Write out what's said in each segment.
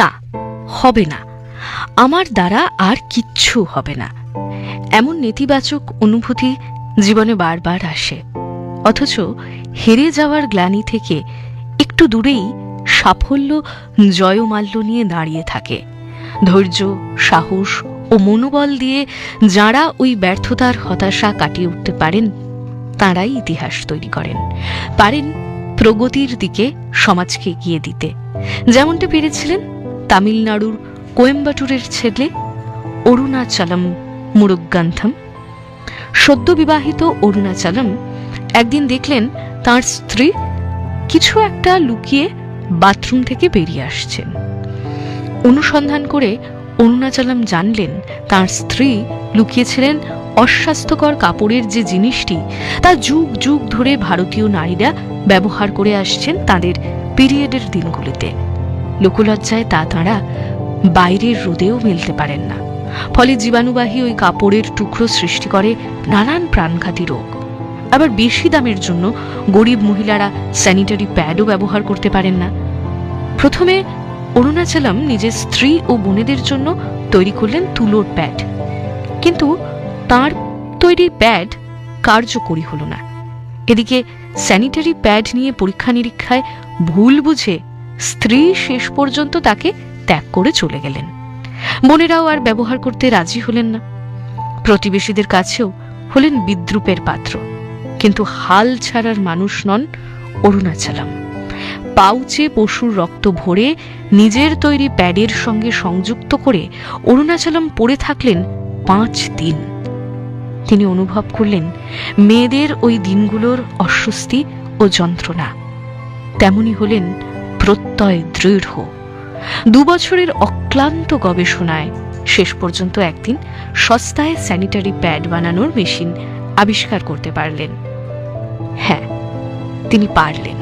না, হবে না, আমার দ্বারা আর কিচ্ছু হবে না, এমন নেতিবাচক অনুভূতি জীবনে বারবার আসে। অথচ হেরে যাওয়ার গ্লানি থেকে একটু দূরেই সাফল্য জয়মাল্য নিয়ে দাঁড়িয়ে থাকে। ধৈর্য, সাহস ও মনোবল দিয়ে যাঁরা ওই ব্যর্থতার হতাশা কাটিয়ে উঠতে পারেন, তাঁরাই ইতিহাস তৈরি করেন, পারেন প্রগতির দিকে সমাজকে এগিয়ে দিতে। যেমনটা পেরেছিলেন তামিলনাড়ুর কোয়েম্বাটুরের ছেলে অরুণাচলম মুরুগান্থম। সদ্য বিবাহিত অরুণাচলম একদিন দেখলেন তার স্ত্রী কিছু একটা লুকিয়ে বাথরুম থেকে বেরিয়ে আসছেন। অনুসন্ধান করে অরুণাচলম জানলেন তার স্ত্রী লুকিয়েছিলেন অস্বাস্থ্যকর কাপড়ের যে জিনিসটি তা যুগ যুগ ধরে ভারতীয় নারীরা ব্যবহার করে আসছেন তাদের পিরিয়ডের দিনগুলিতে। লোকলজ্জায় তা তাঁরা বাইরের রোদেও মেলতে পারেন না, ফলে জীবাণুবাহী ওই কাপড়ের টুকরো সৃষ্টি করে নানান প্রাণঘাতী রোগ। আবার বেশি দামের জন্য গরিব মহিলারা স্যানিটারি প্যাডও ব্যবহার করতে পারেন না। প্রথমে অরুণাচলম নিজের স্ত্রী ও বোনেদের জন্য তৈরি করলেন তুলোর প্যাড, কিন্তু তার তৈরি প্যাড কার্যকরী হল না। এদিকে স্যানিটারি প্যাড নিয়ে পরীক্ষা নিরীক্ষায় ভুল বুঝে স্ত্রী শেষ পর্যন্ত তাকে ত্যাগ করে চলে গেলেন। বোনেরাও আর ব্যবহার করতে রাজি হলেন না। প্রতিবেশীদের কাছেও হলেন বিদ্রূপের পাত্র। কিন্তু হাল ছাড়ার মানুষ নন অরুণাচলম। পাউচে পশুর রক্ত ভরে নিজের তৈরি প্যাডের সঙ্গে সংযুক্ত করে অরুণাচলম পড়ে থাকলেন 5 দিন। তিনি অনুভব করলেন মেয়েদের ওই দিনগুলোর অস্বস্তি ও যন্ত্রণা। তেমনি হলেন প্রত্যয় দৃঢ়। 2 বছরের অক্লান্ত গবেষণায় শেষ পর্যন্ত একদিন সস্তায় স্যানিটারি প্যাড বানানোর মেশিন আবিষ্কার করতে পারলেন। হ্যাঁ, তিনি পারলেন।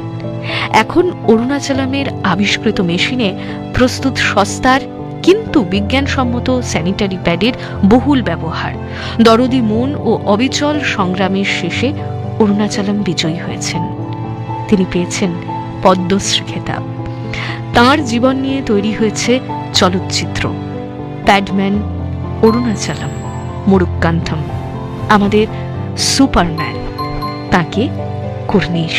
এখন অরুণাচলমের আবিষ্কৃত মেশিনে প্রস্তুত সস্তার কিন্তু বিজ্ঞানসম্মত স্যানিটারি প্যাডের বহুল ব্যবহার। দরদি মন ও অবিচল সংগ্রামের শেষে অরুণাচলম বিজয়ী হয়েছেন। তিনি পেয়েছেন পদ্মশ্রী খেতাব। তাঁর জীবন নিয়ে তৈরি হয়েছে চলচ্চিত্র প্যাডম্যান অরুণাচলম মুরুগান্থম, আমাদের সুপারম্যান। তাকে কর্নিশ।